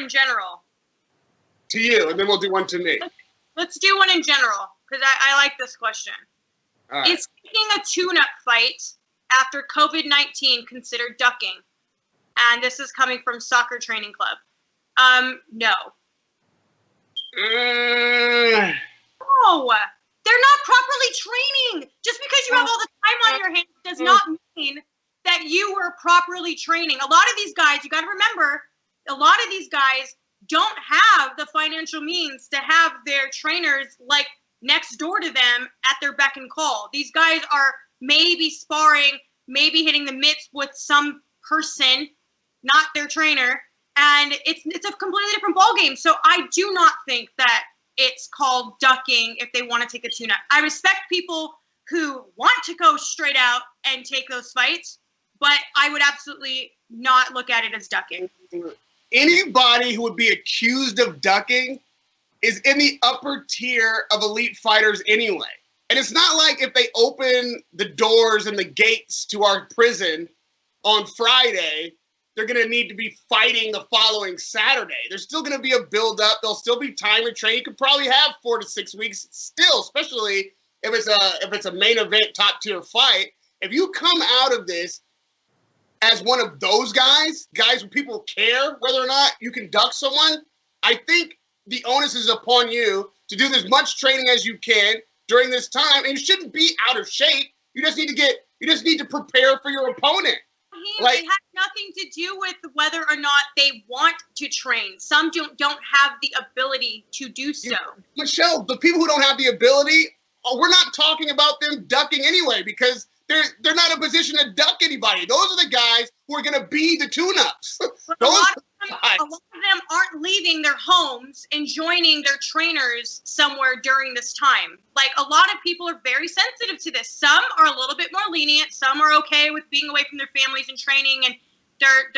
in general? To you, and then we'll do one to me. Let's do one in general, because I like this question. All right. Is taking a tune-up fight after COVID-19 considered ducking? And this is coming from Soccer Training Club. No. No. They're not properly training. Just because you have all the time on your hands does not mean that you were properly training. A lot of these guys, you got to remember, a lot of these guys don't have the financial means to have their trainers like next door to them at their beck and call. These guys are maybe sparring, maybe hitting the mitts with some person, not their trainer, and it's a completely different ballgame. So I do not think that it's called ducking if they want to take a tune-up. I respect people who want to go straight out and take those fights, but I would absolutely not look at it as ducking. Anybody who would be accused of ducking is in the upper tier of elite fighters anyway. And it's not like if they open the doors and the gates to our prison on Friday, they're going to need to be fighting the following Saturday. There's still going to be a build-up. There'll still be time to train. You could probably have 4 to 6 weeks still, especially if it's a main event top-tier fight. If you come out of this as one of those guys where people care whether or not you can duck someone, I think the onus is upon you to do as much training as you can during this time. And you shouldn't be out of shape. You just need to prepare for your opponent. It has nothing to do with whether or not they want to train. Some don't have the ability to do so. Michelle, the people who don't have the ability, we're not talking about them ducking anyway, because they're not in a position to duck anybody. Those are the guys who are going to be the tune-ups. A lot of them aren't leaving their homes and joining their trainers somewhere during this time. Like, a lot of people are very sensitive to this. Some are a little bit more lenient. Some are okay with being away from their families and training, and they're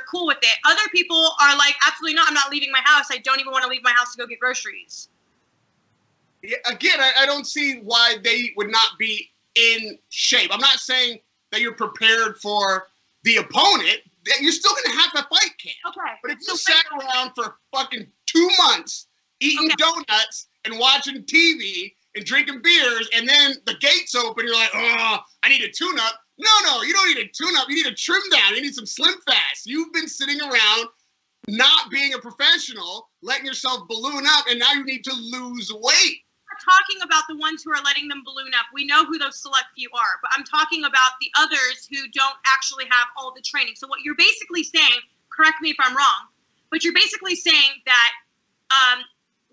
cool with it. Other people are like, absolutely not. I'm not leaving my house. I don't even want to leave my house to go get groceries. Yeah, again, I don't see why they would not be in shape. I'm not saying that you're prepared for the opponent. You're still going to have a fight camp. Okay. But if you sat around for fucking 2 months eating donuts and watching TV and drinking beers, and then the gates open, you're like, oh, I need a tune-up. No, you don't need a tune-up. You need a trim down. You need some Slim Fast. You've been sitting around not being a professional, letting yourself balloon up, and now you need to lose weight. Talking about the ones who are letting them balloon up. We know who those select few are, but I'm talking about the others who don't actually have all the training. So what you're basically saying, correct me if I'm wrong, but you're basically saying that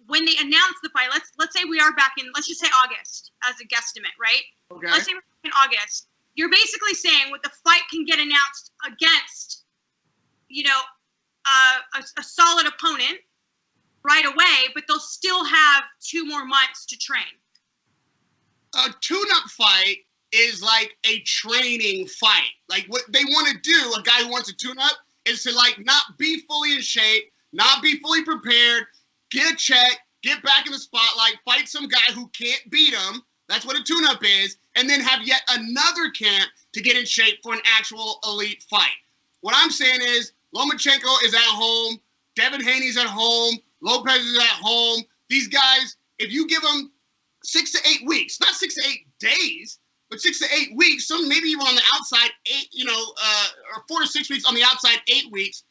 when they announce the fight, let's say we are back in, let's just say August as a guesstimate, right? Okay. Let's say we're in August. You're basically saying what the fight can get announced against, a solid opponent right away, but they'll still have 2 more months to train. A tune-up fight is like a training fight. Like, what they want to do, a guy who wants a tune-up, is to not be fully in shape, not be fully prepared, get a check, get back in the spotlight, fight some guy who can't beat him. That's what a tune-up is. And then have yet another camp to get in shape for an actual elite fight. What I'm saying is, Lomachenko is at home, Devin Haney's at home, Lopez is at home. These guys, if you give them 6 to 8 weeks, not 6 to 8 days, but 6 to 8 weeks, some maybe even on the outside 8, or 4 to 6 weeks on the outside 8 weeks,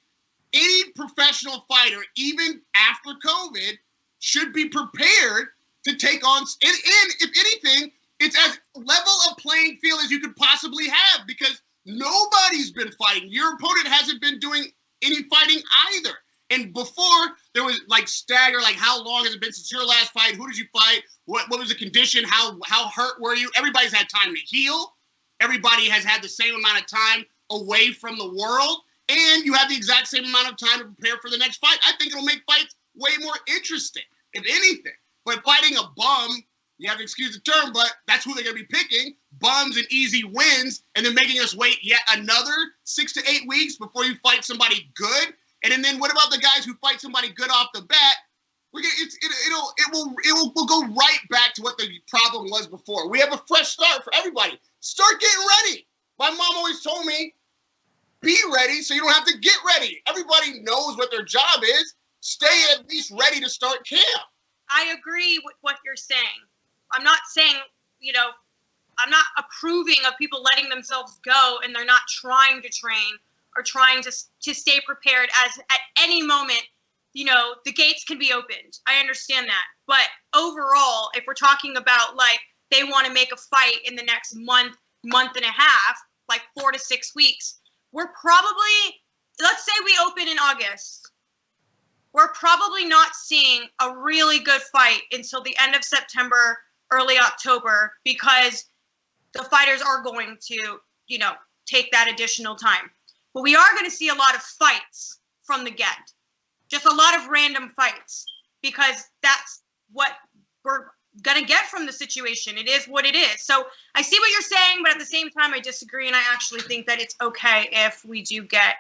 any professional fighter, even after COVID, should be prepared to take on, and if anything, it's as level a playing field as you could possibly have, because nobody's been fighting. Your opponent hasn't been doing any fighting either. And before, there was stagger, how long has it been since your last fight? Who did you fight? What was the condition? How hurt were you? Everybody's had time to heal. Everybody has had the same amount of time away from the world. And you have the exact same amount of time to prepare for the next fight. I think it'll make fights way more interesting, if anything. But fighting a bum, you have to excuse the term, but that's who they're going to be picking. Bums and easy wins, and then making us wait yet another 6 to 8 weeks before you fight somebody good. And then what about the guys who fight somebody good off the bat? We'll go right back to what the problem was before. We have a fresh start for everybody. Start getting ready. My mom always told me, be ready so you don't have to get ready. Everybody knows what their job is. stay at least ready to start camp. I agree with what you're saying. I'm not saying, I'm not approving of people letting themselves go and they're not trying to train or trying to stay prepared, as at any moment, the gates can be opened. I understand that. But overall, if we're talking about like they want to make a fight in the next month and a half, like 4 to 6 weeks, we're probably, let's say we open in August. We're probably not seeing a really good fight until the end of September, early October, because the fighters are going to, take that additional time. But we are going to see a lot of fights from the get. Just a lot of random fights, because that's what we're going to get from the situation. It is what it is. So I see what you're saying, but at the same time, I disagree. And I actually think that it's okay if we do get,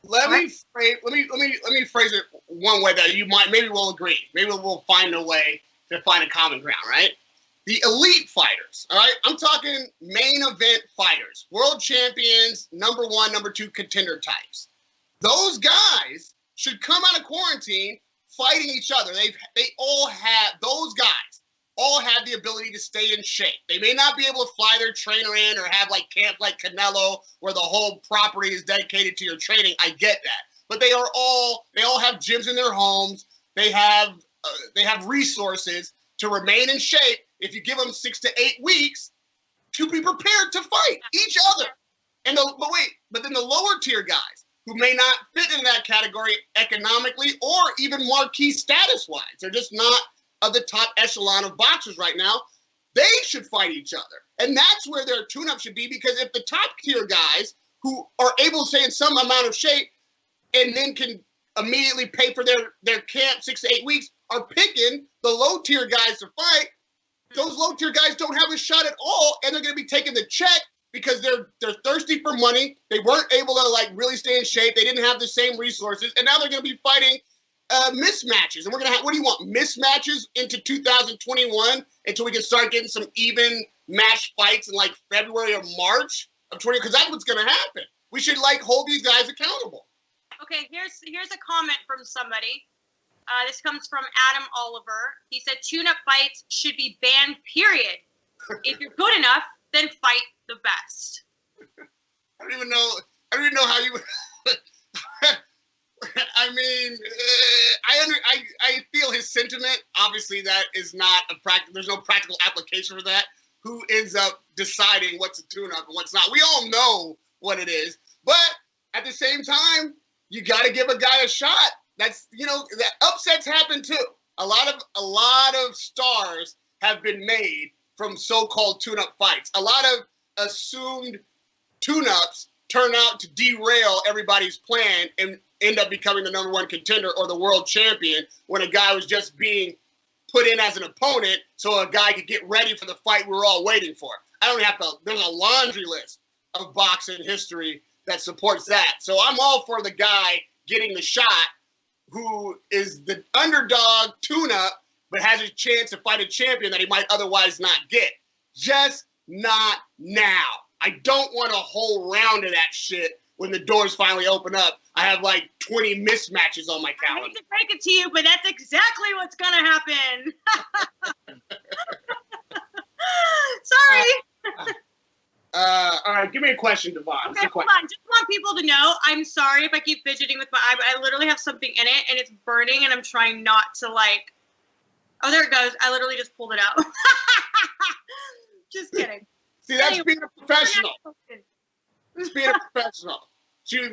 Let me phrase it one way that you maybe we'll agree. Maybe we'll find a way to find a common ground, right? The elite fighters, all right? I'm talking main event fighters, world champions, number 1, number 2 contender types. Those guys should come out of quarantine fighting each other. Those guys all have the ability to stay in shape. They may not be able to fly their trainer in or have like camp like Canelo where the whole property is dedicated to your training. I get that. But they all have gyms in their homes. They have resources to remain in shape if you give them 6 to 8 weeks to be prepared to fight each other. But then the lower tier guys who may not fit in that category economically or even marquee status wise, they're just not of the top echelon of boxers right now, they should fight each other. And that's where their tune-up should be, because if the top tier guys who are able to stay in some amount of shape and then can immediately pay for their camp 6 to 8 weeks are picking the low tier guys to fight, those low tier guys don't have a shot at all, and they're going to be taking the check because they're thirsty for money. They weren't able to like really stay in shape. They didn't have the same resources, and now they're going to be fighting mismatches. And we're going to have, what do you want, mismatches into 2021 until we can start getting some even match fights in like February or March of 20, because that's what's going to happen. We should like hold these guys accountable. Okay, here's a comment from somebody. This comes from Adam Oliver. He said, tune-up fights should be banned, period. If you're good enough, then fight the best. I don't even know how you... I mean, I feel his sentiment. Obviously, that is not there's no practical application for that. Who ends up deciding what's a tune-up and what's not? We all know what it is. But at the same time, you got to give a guy a shot. That's, that upsets happen too. A lot of stars have been made from so-called tune-up fights. A lot of assumed tune-ups turn out to derail everybody's plan and end up becoming the number 1 contender or the world champion when a guy was just being put in as an opponent so a guy could get ready for the fight we were all waiting for. There's a laundry list of boxing history that supports that. So I'm all for the guy getting the shot who is the underdog tune-up but has a chance to fight a champion that he might otherwise not get. Just not now. I don't want a whole round of that shit when the doors finally open up. I have like 20 mismatches on my calendar. I hate to break it to you, but that's exactly what's going to happen. Sorry. All right, give me a question, Devon. Okay, hold on. Just want people to know, I'm sorry if I keep fidgeting with my eye, but I literally have something in it, and it's burning, and I'm trying not to, like... Oh, there it goes. I literally just pulled it out. Just kidding. See, that's being a professional. That's being a professional.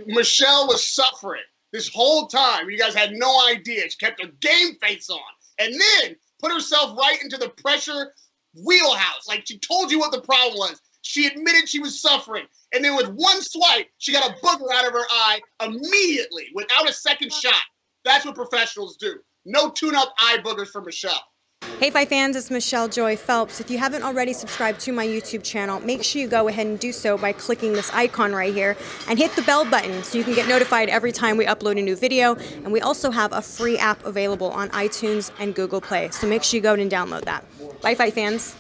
Michelle was suffering this whole time. You guys had no idea. She kept her game face on, and then put herself right into the pressure wheelhouse. Like, she told you what the problem was. She admitted she was suffering. And then with one swipe, she got a booger out of her eye immediately without a second shot. That's what professionals do. No tune-up eye boogers for Michelle. Hey Fight fans, it's Michelle Joy Phelps. If you haven't already subscribed to my YouTube channel, make sure you go ahead and do so by clicking this icon right here and hit the bell button so you can get notified every time we upload a new video. And we also have a free app available on iTunes and Google Play. So make sure you go and download that. Bye Fight fans.